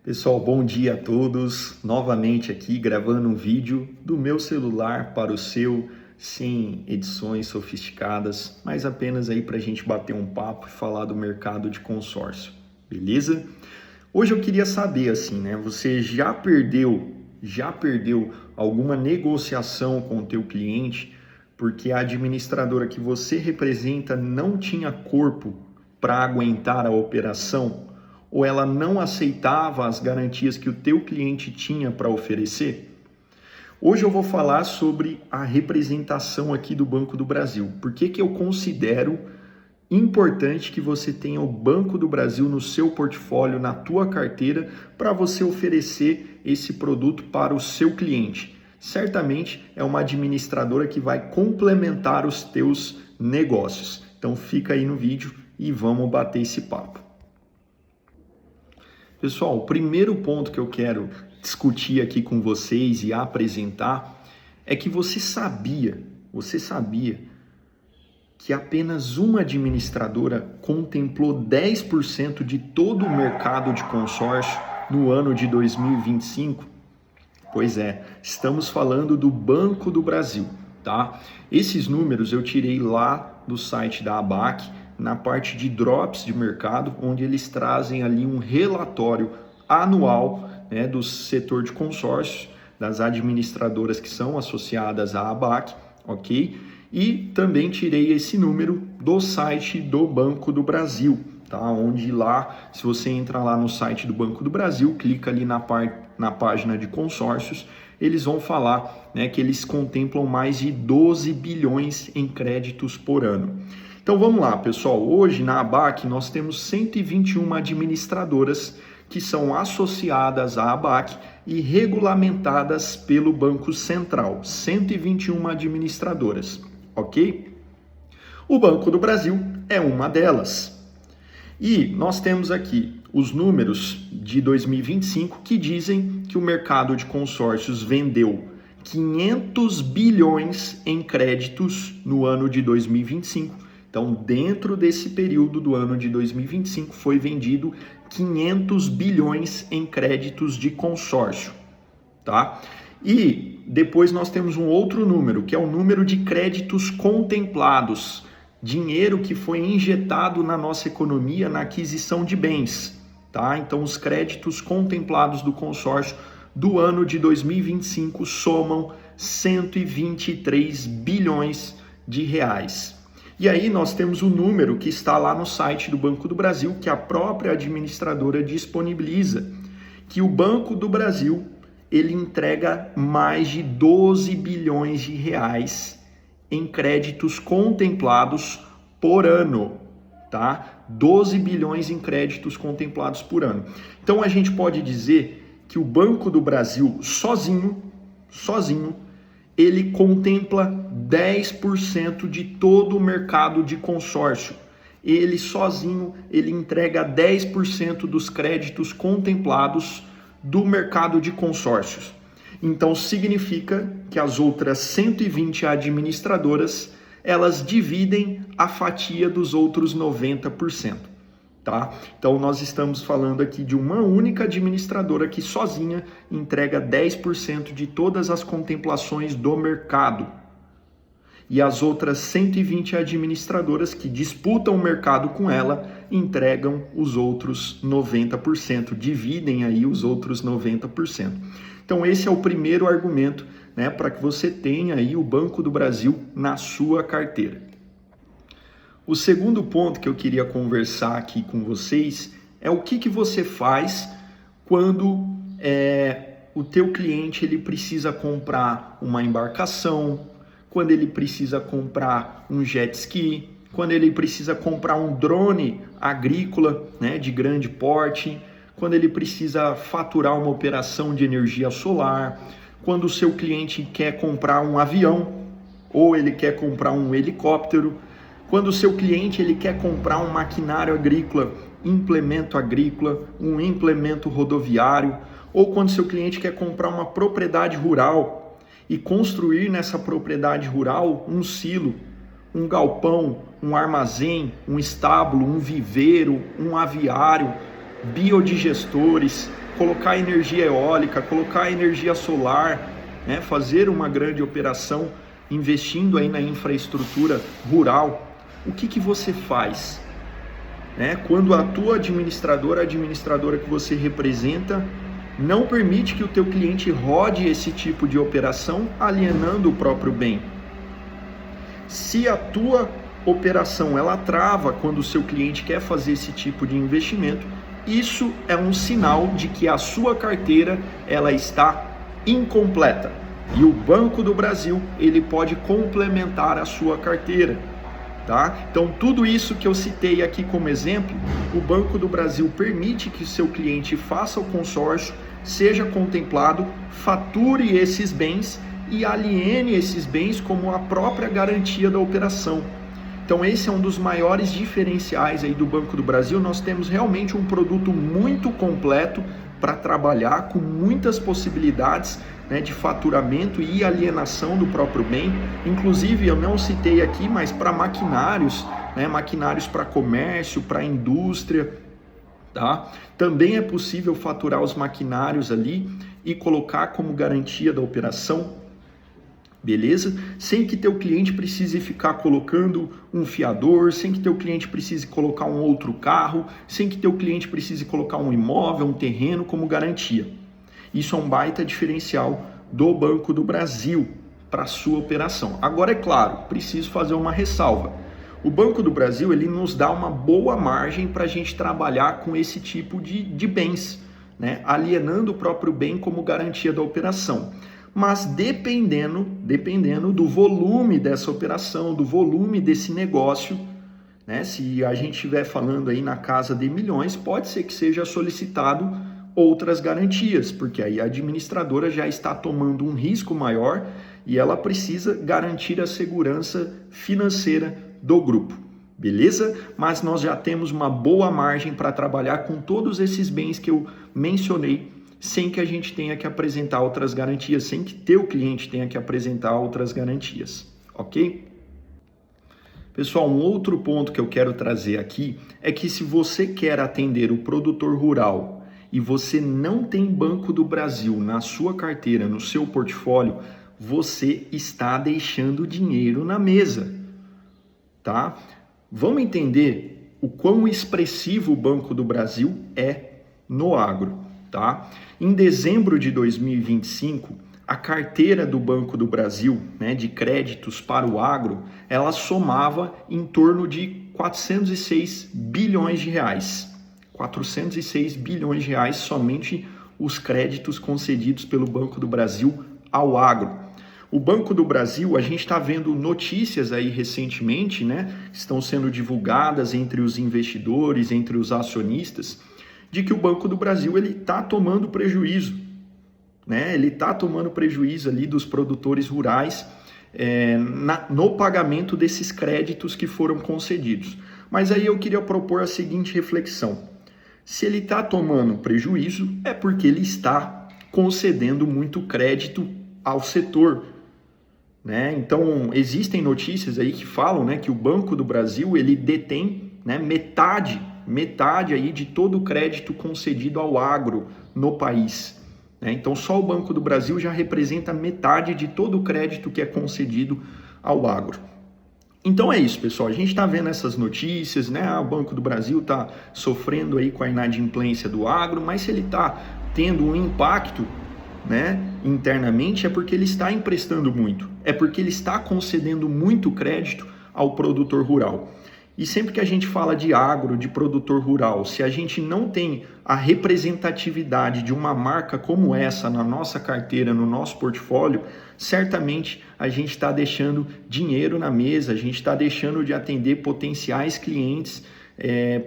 Pessoal, bom dia a todos. Novamente aqui gravando um vídeo do meu celular para o seu, sem edições sofisticadas, mas apenas aí para a gente bater um papo e falar do mercado de consórcio, beleza? Hoje eu queria saber assim, né? Você já perdeu alguma negociação com o teu cliente porque a administradora que você representa não tinha corpo para aguentar a operação? Ou ela não aceitava as garantias que o teu cliente tinha para oferecer? Hoje eu vou falar sobre a representação aqui do Banco do Brasil. Por que eu considero importante que você tenha o Banco do Brasil no seu portfólio, na tua carteira, para você oferecer esse produto para o seu cliente? Certamente é uma administradora que vai complementar os teus negócios. Então fica aí no vídeo e vamos bater esse papo. Pessoal, o primeiro ponto que eu quero discutir aqui com vocês e apresentar é que você sabia que apenas uma administradora contemplou 10% de todo o mercado de consórcio no ano de 2025? Pois é, estamos falando do Banco do Brasil, tá? Esses números eu tirei lá do site da ABAC, na parte de drops de mercado, onde eles trazem ali um relatório anual, né, do setor de consórcios, das administradoras que são associadas à ABAC, ok? E também tirei esse número do site do Banco do Brasil, tá? Onde lá, se você entrar lá no site do Banco do Brasil, clica ali na página de consórcios, eles vão falar, né, que eles contemplam mais de 12 bilhões em créditos por ano. Então vamos lá, pessoal. Hoje na ABAC nós temos 121 administradoras que são associadas à ABAC e regulamentadas pelo Banco Central. 121 administradoras, ok? O Banco do Brasil é uma delas. E nós temos aqui os números de 2025 que dizem que o mercado de consórcios vendeu 500 bilhões em créditos no ano de 2025. Então, dentro desse período do ano de 2025, foi vendido 500 bilhões em créditos de consórcio, tá? E depois nós temos um outro número, que é o número de créditos contemplados, dinheiro que foi injetado na nossa economia na aquisição de bens, tá? Então, os créditos contemplados do consórcio do ano de 2025 somam 123 bilhões de reais. E aí nós temos o número que está lá no site do Banco do Brasil, que a própria administradora disponibiliza, que o Banco do Brasil, ele entrega mais de 12 bilhões de reais em créditos contemplados por ano, tá? 12 bilhões em créditos contemplados por ano. Então a gente pode dizer que o Banco do Brasil sozinho, ele contempla 10% de todo o mercado de consórcio. Ele sozinho, ele entrega 10% dos créditos contemplados do mercado de consórcios. Então significa que as outras 120 administradoras, elas dividem a fatia dos outros 90%. Tá? Então nós estamos falando aqui de uma única administradora que sozinha entrega 10% de todas as contemplações do mercado. E as outras 120 administradoras que disputam o mercado com ela entregam os outros 90%, dividem aí os outros 90%. Então esse é o primeiro argumento, né, para que você tenha aí o Banco do Brasil na sua carteira. O segundo ponto que eu queria conversar aqui com vocês é o que você faz quando o teu cliente ele precisa comprar uma embarcação, quando ele precisa comprar um jet ski, quando ele precisa comprar um drone agrícola, né, de grande porte, quando ele precisa faturar uma operação de energia solar, quando o seu cliente quer comprar um avião ou ele quer comprar um helicóptero, quando o seu cliente ele quer comprar um maquinário agrícola, implemento agrícola, um implemento rodoviário, ou quando o seu cliente quer comprar uma propriedade rural e construir nessa propriedade rural um silo, um galpão, um armazém, um estábulo, um viveiro, um aviário, biodigestores, colocar energia eólica, colocar energia solar, né? Fazer uma grande operação investindo aí na infraestrutura rural. O que você faz? Né? Quando a tua administradora, a administradora que você representa, não permite que o teu cliente rode esse tipo de operação, alienando o próprio bem. Se a tua operação ela trava quando o seu cliente quer fazer esse tipo de investimento, isso é um sinal de que a sua carteira ela está incompleta. E o Banco do Brasil ele pode complementar a sua carteira. Tá? Então, tudo isso que eu citei aqui como exemplo, o Banco do Brasil permite que o seu cliente faça o consórcio, seja contemplado, fature esses bens e aliene esses bens como a própria garantia da operação. Então, esse é um dos maiores diferenciais aí do Banco do Brasil. Nós temos realmente um produto muito completo para trabalhar, com muitas possibilidades, né, de faturamento e alienação do próprio bem. Inclusive, eu não citei aqui, mas para maquinários, né, maquinários para comércio, para indústria, tá? Também é possível faturar os maquinários ali e colocar como garantia da operação, beleza? Sem que teu cliente precise ficar colocando um fiador, sem que teu cliente precise colocar um outro carro, sem que teu cliente precise colocar um imóvel, um terreno como garantia. Isso é um baita diferencial do Banco do Brasil para a sua operação. Agora, é claro, preciso fazer uma ressalva. O Banco do Brasil ele nos dá uma boa margem para a gente trabalhar com esse tipo de bens, né? Alienando o próprio bem como garantia da operação. Mas dependendo do volume dessa operação, do volume desse negócio, né? Se a gente estiver falando aí na casa de milhões, pode ser que seja solicitado outras garantias, porque aí a administradora já está tomando um risco maior e ela precisa garantir a segurança financeira do grupo, beleza? Mas nós já temos uma boa margem para trabalhar com todos esses bens que eu mencionei, sem que a gente tenha que apresentar outras garantias, sem que teu cliente tenha que apresentar outras garantias, ok? Pessoal, um outro ponto que eu quero trazer aqui é que se você quer atender o produtor rural e você não tem Banco do Brasil na sua carteira, no seu portfólio, você está deixando dinheiro na mesa, tá? Vamos entender o quão expressivo o Banco do Brasil é no agro, tá? Em dezembro de 2025, a carteira do Banco do Brasil, né, de créditos para o agro, ela somava em torno de 406 bilhões de reais. 406 bilhões de reais somente os créditos concedidos pelo Banco do Brasil ao agro. O Banco do Brasil, a gente está vendo notícias aí recentemente, né? Estão sendo divulgadas entre os investidores, entre os acionistas, de que o Banco do Brasil ele está tomando prejuízo, né? Ele está tomando prejuízo ali dos produtores rurais no pagamento desses créditos que foram concedidos. Mas aí eu queria propor a seguinte reflexão. Se ele está tomando prejuízo, é porque ele está concedendo muito crédito ao setor, né? Então, existem notícias aí que falam, né, que o Banco do Brasil ele detém, né, metade aí de todo o crédito concedido ao agro no país, né? Então, só o Banco do Brasil já representa metade de todo o crédito que é concedido ao agro. Então é isso, pessoal, a gente está vendo essas notícias, né? O Banco do Brasil está sofrendo aí com a inadimplência do agro, mas se ele está tendo um impacto, né, internamente, é porque ele está emprestando muito, é porque ele está concedendo muito crédito ao produtor rural. E sempre que a gente fala de agro, de produtor rural, se a gente não tem a representatividade de uma marca como essa na nossa carteira, no nosso portfólio, certamente a gente está deixando dinheiro na mesa, a gente está deixando de atender potenciais clientes,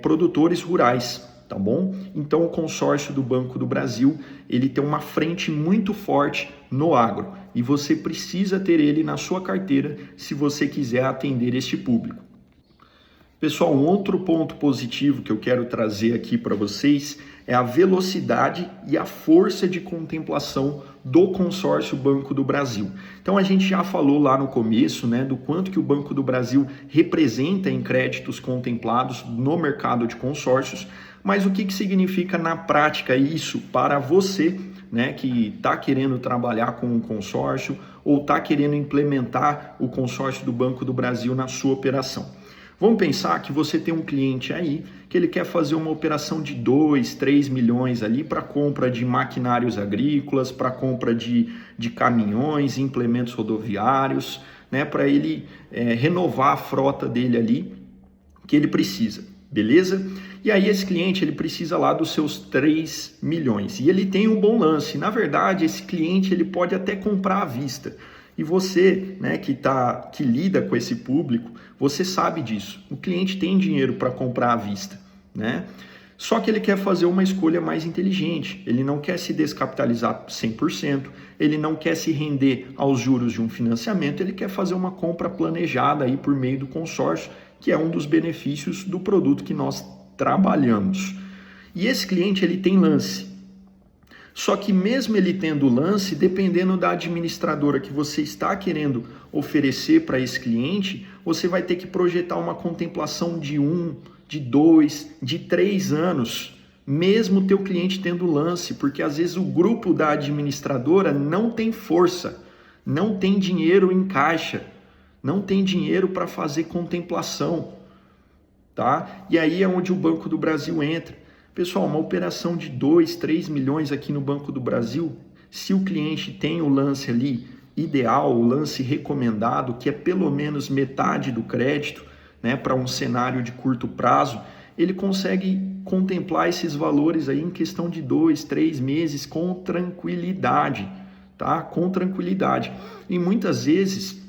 produtores rurais, tá bom? Então o consórcio do Banco do Brasil, ele tem uma frente muito forte no agro e você precisa ter ele na sua carteira se você quiser atender este público. Pessoal, um outro ponto positivo que eu quero trazer aqui para vocês é a velocidade e a força de contemplação do consórcio Banco do Brasil. Então a gente já falou lá no começo, né, do quanto que o Banco do Brasil representa em créditos contemplados no mercado de consórcios, Mas o que significa na prática isso para você, né, que está querendo trabalhar com um consórcio ou está querendo implementar o consórcio do Banco do Brasil na sua operação? Vamos pensar que você tem um cliente aí que ele quer fazer uma operação de 2, 3 milhões ali para compra de maquinários agrícolas, para compra de caminhões, implementos rodoviários, né, para ele renovar a frota dele ali que ele precisa, beleza? E aí esse cliente ele precisa lá dos seus 3 milhões e ele tem um bom lance. Na verdade, esse cliente ele pode até comprar à vista. E você, né, que lida com esse público, você sabe disso. O cliente tem dinheiro para comprar à vista, né? Só que ele quer fazer uma escolha mais inteligente. Ele não quer se descapitalizar 100%, ele não quer se render aos juros de um financiamento, ele quer fazer uma compra planejada aí por meio do consórcio, que é um dos benefícios do produto que nós trabalhamos. E esse cliente ele tem lance. Só que mesmo ele tendo lance, dependendo da administradora que você está querendo oferecer para esse cliente, você vai ter que projetar uma contemplação de 1, de 2, de 3 anos, mesmo teu cliente tendo lance, porque às vezes o grupo da administradora não tem força, não tem dinheiro em caixa, não tem dinheiro para fazer contemplação, tá? E aí é onde o Banco do Brasil entra. Pessoal, uma operação de 2, 3 milhões aqui no Banco do Brasil, se o cliente tem o lance ali ideal, o lance recomendado, que é pelo menos metade do crédito, né, para um cenário de curto prazo, ele consegue contemplar esses valores aí em questão de 2, 3 meses com tranquilidade, tá? Com tranquilidade. E muitas vezes,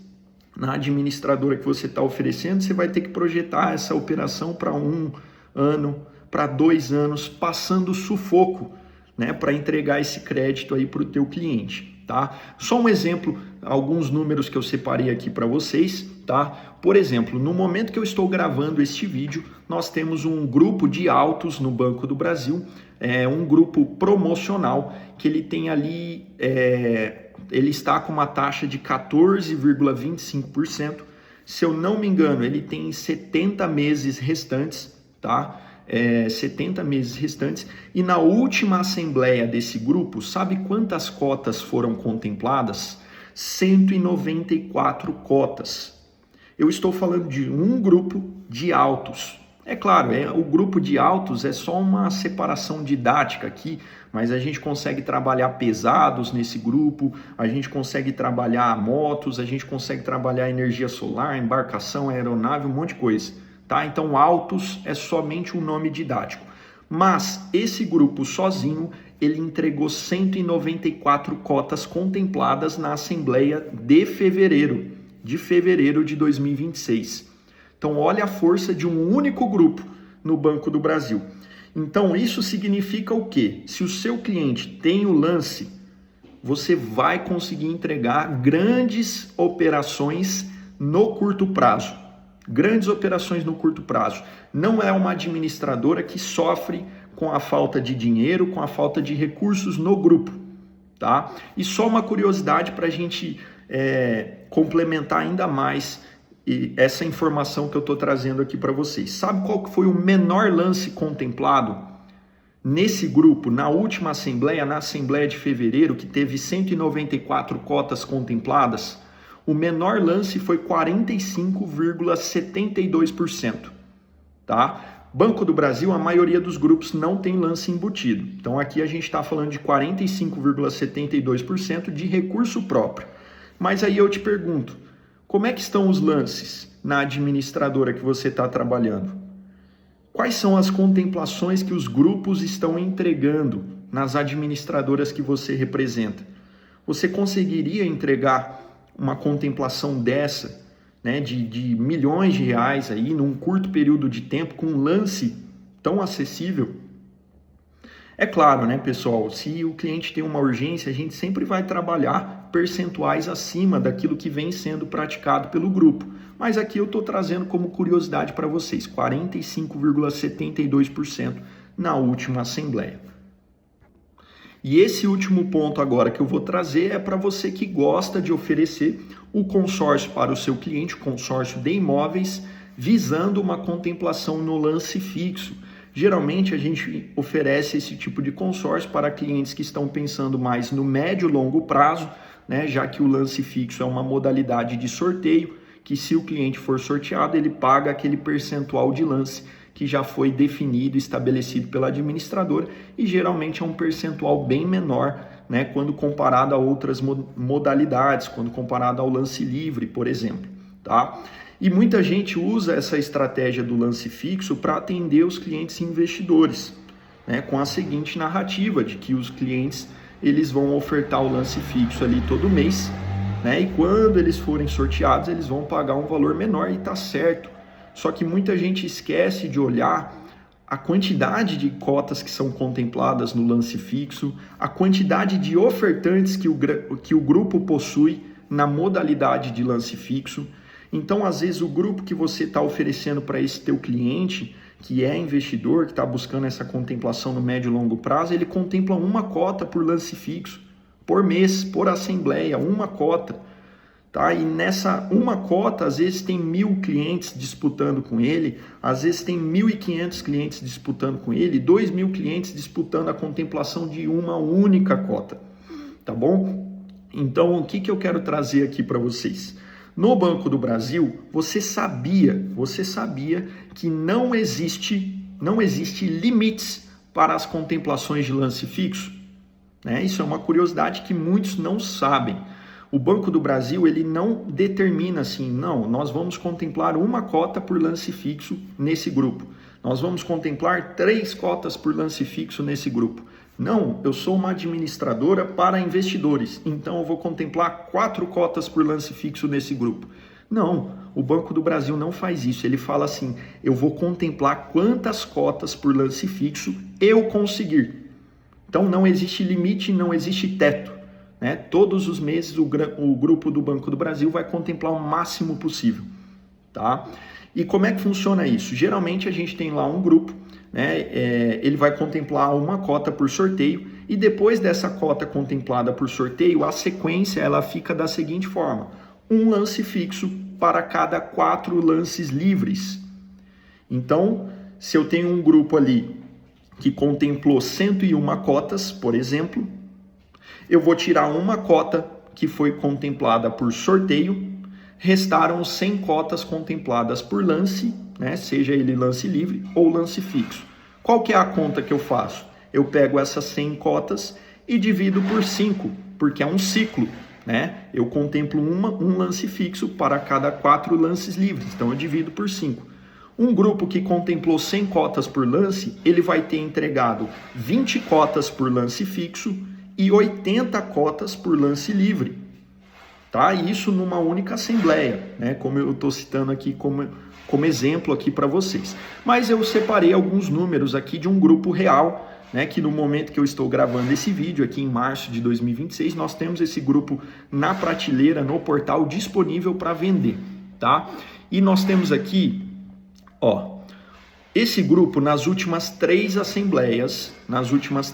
na administradora que você está oferecendo, você vai ter que projetar essa operação para 1 ano, para 2 anos, passando sufoco, né, para entregar esse crédito aí para o teu cliente, tá? Só um exemplo, alguns números que eu separei aqui para vocês, tá? Por exemplo, no momento que eu estou gravando este vídeo, nós temos um grupo de autos no Banco do Brasil, um grupo promocional que ele tem ali, ele está com uma taxa de 14,25%. Se eu não me engano, ele tem 70 meses restantes, tá? 70 meses restantes, e na última assembleia desse grupo, sabe quantas cotas foram contempladas? 194 cotas. Eu estou falando de um grupo de autos. É claro, o grupo de autos é só uma separação didática aqui, mas a gente consegue trabalhar pesados nesse grupo, a gente consegue trabalhar motos, a gente consegue trabalhar energia solar, embarcação, aeronave, um monte de coisa. Tá? Então, autos é somente um nome didático. Mas esse grupo sozinho, ele entregou 194 cotas contempladas na Assembleia de fevereiro de 2026. Então, olha a força de um único grupo no Banco do Brasil. Então, isso significa o quê? Se o seu cliente tem o lance, você vai conseguir entregar grandes operações no curto prazo. Grandes operações no curto prazo. Não é uma administradora que sofre com a falta de dinheiro, com a falta de recursos no grupo, tá? E só uma curiosidade para a gente complementar ainda mais essa informação que eu estou trazendo aqui para vocês. Sabe qual que foi o menor lance contemplado nesse grupo, na última assembleia, na assembleia de fevereiro, que teve 194 cotas contempladas? O menor lance foi 45,72%, tá? Banco do Brasil, a maioria dos grupos não tem lance embutido. Então aqui a gente está falando de 45,72% de recurso próprio. Mas aí eu te pergunto, como é que estão os lances na administradora que você está trabalhando? Quais são as contemplações que os grupos estão entregando nas administradoras que você representa? Você conseguiria entregar uma contemplação dessa, né, de milhões de reais aí num curto período de tempo com um lance tão acessível? É claro, né, pessoal, se o cliente tem uma urgência, a gente sempre vai trabalhar percentuais acima daquilo que vem sendo praticado pelo grupo. Mas aqui eu estou trazendo como curiosidade para vocês, 45,72% na última assembleia. E esse último ponto agora que eu vou trazer é para você que gosta de oferecer o consórcio para o seu cliente, o consórcio de imóveis, visando uma contemplação no lance fixo. Geralmente a gente oferece esse tipo de consórcio para clientes que estão pensando mais no médio e longo prazo, né? Já que o lance fixo é uma modalidade de sorteio, que se o cliente for sorteado, ele paga aquele percentual de lance que já foi definido, estabelecido pela administradora, e geralmente é um percentual bem menor, né, quando comparado a outras modalidades, quando comparado ao lance livre, por exemplo, tá? E muita gente usa essa estratégia do lance fixo para atender os clientes investidores, né, com a seguinte narrativa de que os clientes eles vão ofertar o lance fixo ali todo mês, né, e quando eles forem sorteados eles vão pagar um valor menor, e tá certo. Só que muita gente esquece de olhar a quantidade de cotas que são contempladas no lance fixo, a quantidade de ofertantes que o grupo possui na modalidade de lance fixo. Então, às vezes, o grupo que você está oferecendo para esse teu cliente, que é investidor, que está buscando essa contemplação no médio e longo prazo, ele contempla uma cota por lance fixo, por mês, por assembleia, uma cota. Tá? E nessa uma cota, às vezes tem 1.000 clientes disputando com ele, às vezes tem 1.500 clientes disputando com ele, 2.000 clientes disputando a contemplação de uma única cota, tá bom? Então, o que eu quero trazer aqui para vocês? No Banco do Brasil, você sabia que não existe limites para as contemplações de lance fixo? Né? Isso é uma curiosidade que muitos não sabem. O Banco do Brasil, ele não determina assim, não, nós vamos contemplar uma cota por lance fixo nesse grupo. Nós vamos contemplar 3 cotas por lance fixo nesse grupo. Não, eu sou uma administradora para investidores, então eu vou contemplar 4 cotas por lance fixo nesse grupo. Não, o Banco do Brasil não faz isso. Ele fala assim, eu vou contemplar quantas cotas por lance fixo eu conseguir. Então não existe limite, não existe teto. Né? Todos os meses o grupo do Banco do Brasil vai contemplar o máximo possível. Tá? E como é que funciona isso? Geralmente a gente tem lá um grupo, né? Ele vai contemplar uma cota por sorteio, e depois dessa cota contemplada por sorteio, a sequência ela fica da seguinte forma: um lance fixo para cada 4 lances livres. Então, se eu tenho um grupo ali que contemplou 101 cotas, por exemplo, eu vou tirar uma cota que foi contemplada por sorteio, restaram 100 cotas contempladas por lance, né? Seja ele lance livre ou lance fixo. Qual que é a conta que eu faço? Eu pego essas 100 cotas e divido por 5, porque é um ciclo, né? Eu contemplo um lance fixo para cada 4 lances livres, então eu divido por 5. Um grupo que contemplou 100 cotas por lance, ele vai ter entregado 20 cotas por lance fixo e 80 cotas por lance livre, tá? Isso numa única assembleia, né? Como eu estou citando aqui como exemplo aqui para vocês. Mas eu separei alguns números aqui de um grupo real, né? Que no momento que eu estou gravando esse vídeo, aqui em março de 2026, nós temos esse grupo na prateleira, no portal, disponível para vender, tá? E nós temos aqui, ó, esse grupo nas últimas 3 assembleias, os últimos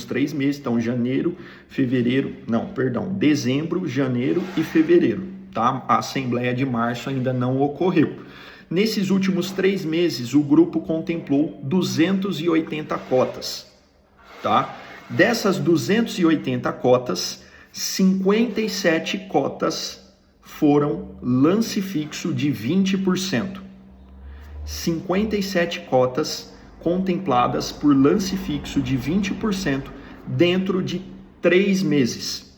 3 meses, então dezembro, janeiro e fevereiro, tá? A assembleia de março ainda não ocorreu. Nesses últimos 3 meses, o grupo contemplou 280 cotas, tá? Dessas 280 cotas, 57 cotas foram lance fixo de 20%. 57 cotas contempladas por lance fixo de 20% dentro de 3 meses.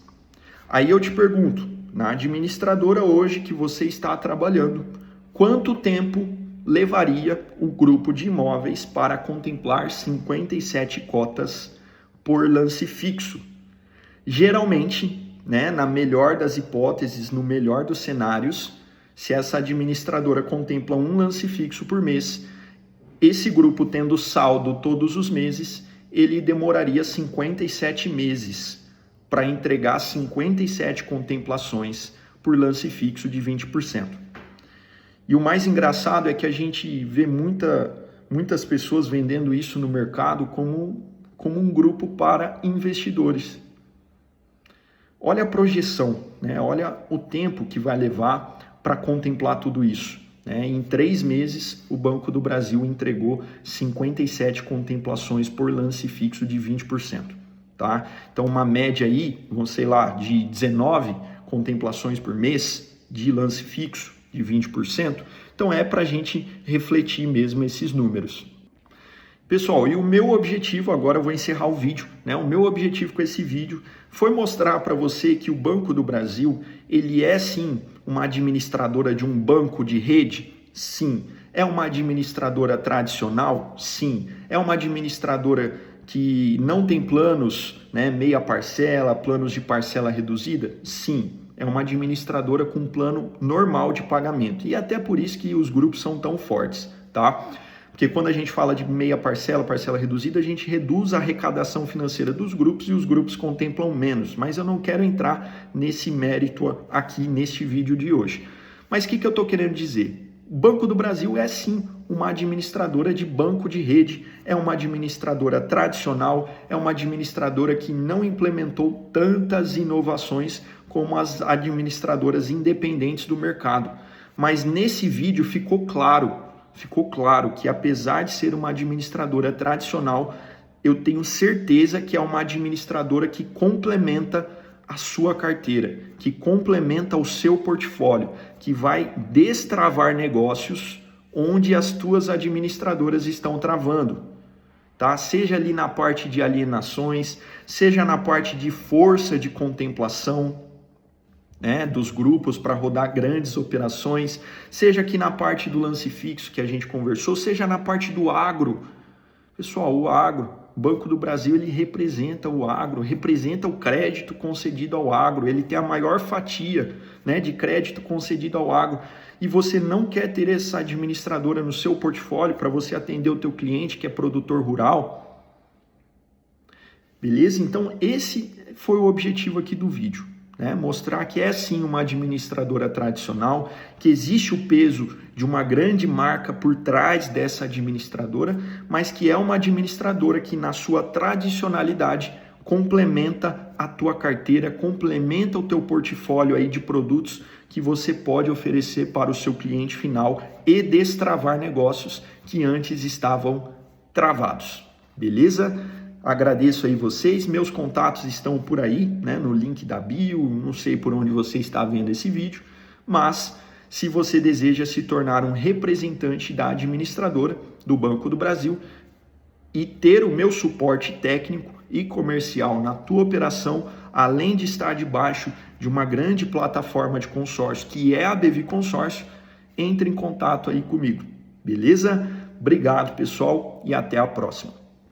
Aí eu te pergunto, na administradora hoje que você está trabalhando, quanto tempo levaria o grupo de imóveis para contemplar 57 cotas por lance fixo? Geralmente, né, na melhor das hipóteses, no melhor dos cenários, se essa administradora contempla um lance fixo por mês, esse grupo tendo saldo todos os meses, ele demoraria 57 meses para entregar 57 contemplações por lance fixo de 20%. E o mais engraçado é que a gente vê muitas pessoas vendendo isso no mercado como um grupo para investidores. Olha a projeção, né? Olha o tempo que vai levar para contemplar tudo isso, né? Em 3 meses, o Banco do Brasil entregou 57 contemplações por lance fixo de 20%. Tá? Então, uma média aí, vamos sei lá, de 19 contemplações por mês de lance fixo de 20%. Então, é para a gente refletir mesmo esses números. Pessoal, e o meu objetivo, agora eu vou encerrar o vídeo, né? O meu objetivo com esse vídeo foi mostrar para você que o Banco do Brasil, ele é sim uma administradora de um banco de rede? Sim. É uma administradora tradicional? Sim. É uma administradora que não tem planos, né, meia parcela, planos de parcela reduzida? Sim. É uma administradora com plano normal de pagamento. E até por isso que os grupos são tão fortes, tá? Porque quando a gente fala de meia parcela, parcela reduzida, a gente reduz a arrecadação financeira dos grupos e os grupos contemplam menos. Mas eu não quero entrar nesse mérito aqui neste vídeo de hoje. Mas o que eu estou querendo dizer? O Banco do Brasil é sim uma administradora de banco de rede, é uma administradora tradicional, é uma administradora que não implementou tantas inovações como as administradoras independentes do mercado. Mas nesse vídeo ficou claro que apesar de ser uma administradora tradicional, eu tenho certeza que é uma administradora que complementa a sua carteira, que complementa o seu portfólio, que vai destravar negócios onde as tuas administradoras estão travando, tá? Seja ali na parte de alienações, seja na parte de força de contemplação, né, dos grupos para rodar grandes operações, seja aqui na parte do lance fixo que a gente conversou, seja na parte do agro. Pessoal, o agro, o Banco do Brasil, ele representa o agro, representa o crédito concedido ao agro, ele tem a maior fatia, né, de crédito concedido ao agro. E você não quer ter essa administradora no seu portfólio para você atender o teu cliente que é produtor rural? Beleza? Então esse foi o objetivo aqui do vídeo, né? Mostrar que é sim uma administradora tradicional, que existe o peso de uma grande marca por trás dessa administradora, mas que é uma administradora que na sua tradicionalidade complementa a tua carteira, complementa o teu portfólio aí de produtos que você pode oferecer para o seu cliente final e destravar negócios que antes estavam travados. Beleza? Agradeço aí vocês, meus contatos estão por aí, né, no link da bio, não sei por onde você está vendo esse vídeo, mas se você deseja se tornar um representante da administradora do Banco do Brasil e ter o meu suporte técnico e comercial na tua operação, além de estar debaixo de uma grande plataforma de consórcio, que é a BV Consórcio, entre em contato aí comigo, beleza? Obrigado, pessoal, e até a próxima.